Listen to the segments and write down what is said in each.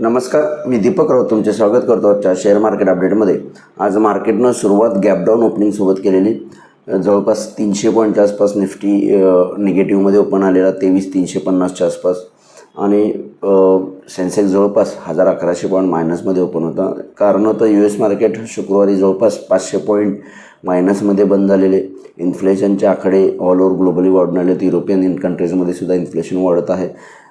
नमस्कार, मी दीपक राऊत तुमचे स्वागत करतो आजच्या शेअर मार्केट अपडेटमध्ये. आज मार्केटनं सुरुवात गॅप डाऊन ओपनिंगसोबत केलेली. जवळपास 300 पॉईंटच्या आसपास निफ्टी निगेटिव्हमध्ये ओपन आलेला 23,350च्या आसपास आणि सेन्सेक्स जवळपास 1,1100 पॉईंट मायनसमध्ये ओपन होता. कारण होतं US मार्केट शुक्रवारी जवळपास 500 पॉईंट मायनसमध्ये बंद झालेले. इन्फ्लेशनचे आकडे ऑल ओव्हर ग्लोबली वाढून आले. युरोपियन कंट्रीजमध्ये सुद्धा इन्फ्लेशन वाढत आहे.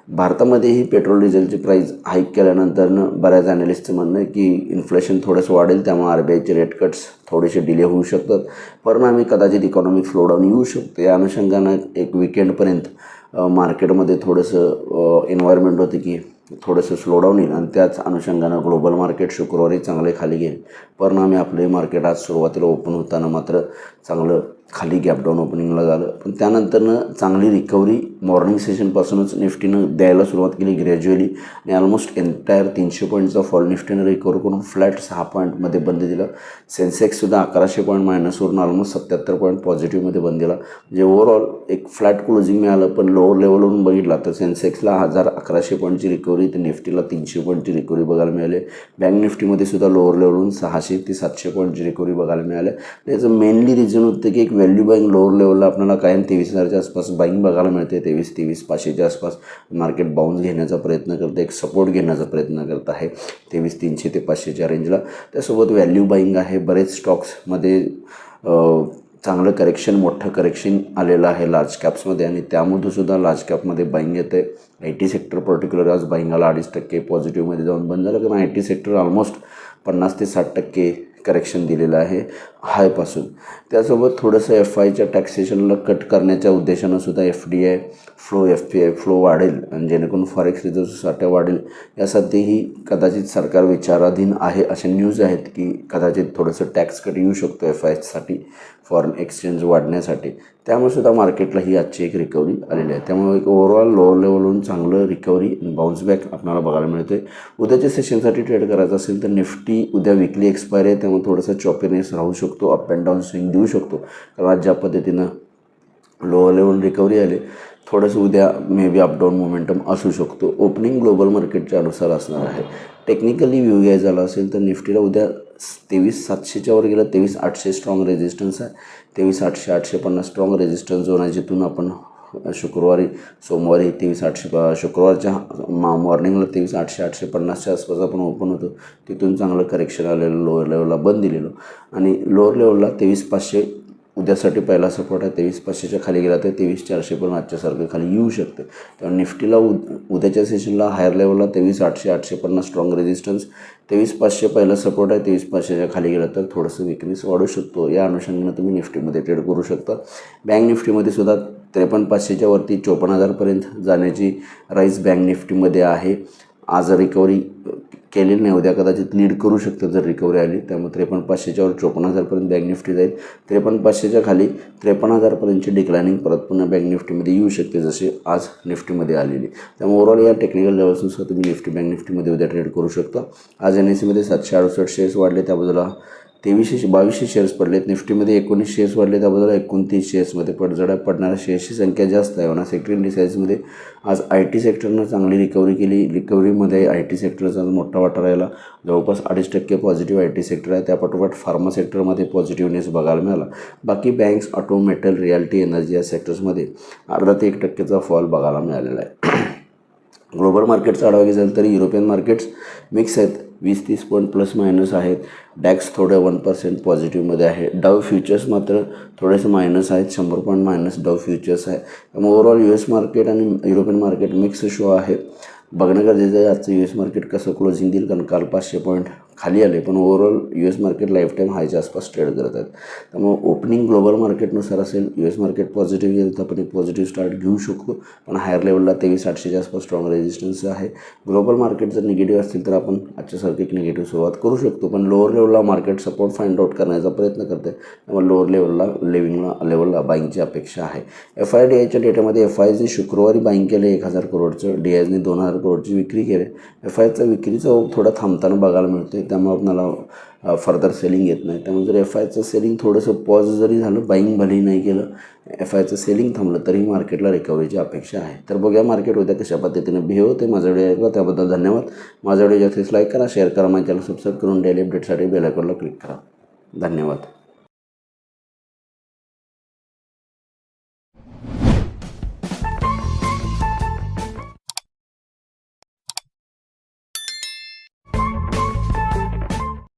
भारतामध्येही पेट्रोल डिझेलची प्राईस हाईक केल्यानंतरनं बऱ्याच ॲनालिस्टचं म्हणणं आहे की इन्फ्लेशन थोडंसं वाढेल, त्यामुळे RBIचे रेट कट्स थोडेसे डिले होऊ शकतात. परिणामी कदाचित इकॉनॉमिक स्लोडाऊन येऊ शकते. या अनुषंगानं एक विकेंडपर्यंत मार्केटमध्ये थोडंसं एन्व्हायरमेंट होतं की थोडंसं स्लोडाऊन येईल आणि त्याच अनुषंगानं ग्लोबल मार्केट शुक्रवारी चांगले खाली गेले. परिणामी आपले मार्केट आज सुरुवातीला ओपन होताना मात्र चांगलं खाली गॅप डाऊन ओपनिंगला झालं, पण त्यानंतरनं चांगली रिकव्हरी मॉर्निंग सेशनपासूनच निफ्टीनं द्यायला सुरुवात केली ग्रॅज्युअली आणि ऑलमोस्ट एंटायर 300 पॉईंटचा फॉल निफ्टीनं रिकवर करून फ्लॅट 6 पॉईंटमध्ये बंद दिला. सेन्सेक्ससुद्धा 1100 पॉईंट मायनसवरून ऑलमोस्ट 77 पॉईंट पॉझिटिव्हमध्ये बंद दिला. म्हणजे ओव्हरऑल एक फ्लॅट क्लोजिंग मिळालं, पण लोअर लेवलवरून बघितला तर सेन्सेक्सला 1100 पॉईंटची रिकव्हरी तर निफ्टीला 300 पॉईंटची रिकव्हरी बघायला मिळाली. बँक निफ्टीमध्ये सुद्धा लोअर लेवलवरून 600 ते 700 पॉईंटची रिकव्हरी बघायला मिळाली. त्याचं मेनली रिझन होतं की एक व्हॅल्यू बाईंग लोअर लेवलला आपल्याला कायम 23,000च्या आसपास बाईंग बघायला मिळते. 23,500च्या आसपास मार्केट बाउन्स घेण्याचा प्रयत्न करतं, एक सपोर्ट घेण्याचा प्रयत्न करत आहे 23,300 ते 500च्या रेंजला. त्यासोबत व्हॅल्यू बाईंग आहे. बरेच स्टॉक्समध्ये चांगलं करेक्शन, मोठं करेक्शन आलेलं आहे लार्ज कॅप्समध्ये आणि त्यामधून सुद्धा लार्ज कॅपमध्ये बाईंग येते. IT सेक्टर पर्टिक्युलर आज बाईंगाला 2.5% पॉझिटिव्हमध्ये जाऊन बंद झालं, कारण IT सेक्टर ऑलमोस्ट 50 ते 60% करेक्शन दिलेलं आहे हायपासून. त्यासोबत थोडंसं FIच्या टॅक्सेशनला कट करण्याच्या उद्देशानं सुद्धा FDI फ्लो, FPI फ्लो वाढेल आणि जेणेकरून फॉरेक्स रिझर्व्ह साठा वाढेल. यासाठीही कदाचित सरकार विचाराधीन आहे. अशा न्यूज आहेत की कदाचित थोडंसं टॅक्स कट येऊ शकतो FIसाठी, फॉरेन एक्सचेंज वाढण्यासाठी. त्यामुळे सुद्धा मार्केटला ही आजची एक रिकव्हरी आलेली आहे. त्यामुळे एक ओव्हरऑल लोअर लेवलवरून चांगलं रिकव्हरी बाउन्स बॅक आपल्याला बघायला मिळते. उद्याच्या सेशनसाठी ट्रेड करायचं असेल तर निफ्टी उद्या विकली एक्सपायरी आहे, त्यामुळे थोडंसं चॉपीनेस राहू शकतो, अप अँड डाऊन स्विंग देऊ शकतो. कारण आज ज्या पद्धतीनं लोअर लेवल रिकव्हरी आली, थोडंसं उद्या मे बी अपडाऊन मोमेंटम असू शकतो. ओपनिंग ग्लोबल मार्केटच्या अनुसार असणार आहे. टेक्निकली व्ह्यू घ्यायचा झाला असेल तर निफ्टीला उद्या 23,700च्या वर गेलं. 23,800 स्ट्रॉंग रेजिस्टन्स आहे. 23,800, 850 स्ट्रॉंग रेजिस्टन्स झोन आहे, जिथून आपण सोमवारी 23,800 शुक्रवारच्या मॉर्निंगला 23,800, 850च्या आसपास आपण ओपन होतो. तिथून चांगलं करेक्शन आलेलं, लोअर लेवलला बंद दिलेलं आणि लोअर लेवलला 23,500 उद्यासाठी पहिला सपोर्ट आहे. 23,500च्या खाली गेला तर 23,400 पण आजच्यासारखं खाली येऊ शकते. त्यामुळे निफ्टीला उद्याच्या सेशनला हायर लेवलला 23,800, 850 स्ट्रॉंग रेजिस्टन्स, 23,500 पहिला सपोर्ट आहे. 23,500च्या खाली गेला तर थोडंसं विकनेस वाढू शकतो. या अनुषंगाने तुम्ही निफ्टीमध्ये ट्रेड करू शकता. बँक निफ्टीमध्ये सुद्धा 53,500च्या वरती 54,000पर्यंत जाण्याची राईज बँक निफ्टीमध्ये आहे. आज रिकव्हरी केलेली नाही, उद्या कदाचित लीड करू शकतं जर रिकव्हरी आली. त्यामुळे 53,500च्या वर 54,000पर्यंत बँक निफ्टी जाईल. 53,500च्या खाली 53,000पर्यंतची डिक्लायनिंग परत पुन्हा बँक निफ्टीमध्ये येऊ शकते, जसे आज निफ्टीमध्ये आलेली. त्यामुळे ओव्हरऑल या टेक्निकल लेवल्सनुसार तुम्ही बँक निफ्टीमध्ये उद्या ट्रेड करू शकता. आज NSEमध्ये 768 शेअर्स वाढले, त्या बाजूला 2200 शेअर्स पडलेत. निफ्टीमध्ये 19 शेअर्स वाढले, त्या बाजूला 29 शेअर्समध्ये पडणाऱ्या शेअर्सची संख्या जास्त आहे. सेक्टर इंडिसाइजमध्ये आज IT सेक्टरनं चांगली रिकव्हरी केली. रिकव्हरीमध्ये IT सेक्टरचा मोठा वाटा राहिला. जवळपास 2.5% पॉझिटिव्ह IT सेक्टर आहे. त्यापाठोपाठ फार्मा सेक्टरमध्ये पॉझिटिव्हनेस बघायला मिळाला. बाकी banks, auto, metal, reality, energy या सेक्टर्समध्ये अर्धा ते 1%चा फॉल बघायला मिळालेला आहे. ग्लोबल मार्केटचा आढावा घेतला तरी युरोपियन मार्केट्स मिक्स आहेत. 20-30 पॉईंट प्लस मायनस आहेत. डॅक्स थोडे 1% पॉझिटिव्हमध्ये आहे. डाव फ्युचर्स मात्र थोडेसे मायनस आहेत. 100 पॉईंट मायनस डाव फ्युचर्स आहे. त्यामुळे ओव्हरऑल US मार्केट आणि युरोपियन मार्केट मिक्स शो आहे. बघणं गरजेचं आहे आजचं US मार्केट कसं क्लोजिंग देईल, कारण काल 500 पॉईंट खाली आले, पण overall US market lifetime हायच्या आसपास ट्रेड करत आहेत. त्यामुळे ओपनिंग ग्लोबल मार्केटनुसार असेल, US मार्केट पॉझिटिव्ह गेलं तर आपण एक पॉझिटिव्ह स्टार्ट घेऊ शकतो, पण हायर लेवलला 23,800च्या आसपास स्ट्रॉंग रेजिस्टन्स आहे. ग्लोबल मार्केट जर निगेटिव्ह असतील तर आपण आजच्यासारखी एक निगेटिव्ह सुरुवात करू शकतो, पण लोअर लेवलला मार्केट सपोर्ट फाइंड आउट करण्याचा प्रयत्न करते. त्यामुळे लोअर लेवलला बाईंगची अपेक्षा आहे. FIDIच्या डेटामध्ये FIने शुक्रवारी बाईंग केले 1,000 करोडचं, DIने 2,000 करोडची विक्री केली. FIचा विक्रीचा ओघ थोडा थांबताना बघायला मिळतो, त्यामुळे आपल्याला फर्दर सेलिंग येत नाही. त्यामुळे जर एफ आयचं सेलिंग थोडंसं पॉज जरी झालं, बाईंग भलेही नाही केलं, एफ आयचं सेलिंग थांबलं तरी मार्केटला रिकव्हरीची अपेक्षा आहे. तर बघूया मार्केट उद्या कशा पद्धतीने बिहेव होते. माझा व्हिडिओ ऐकला त्याबद्दल धन्यवाद. माझा व्हिडिओ जास्तीत लाईक करा, शेअर करा, माझ्या चॅनल सबस्क्राईब करून डेली अपडेटसाठी बेल आयकॉनला क्लिक करा. धन्यवाद.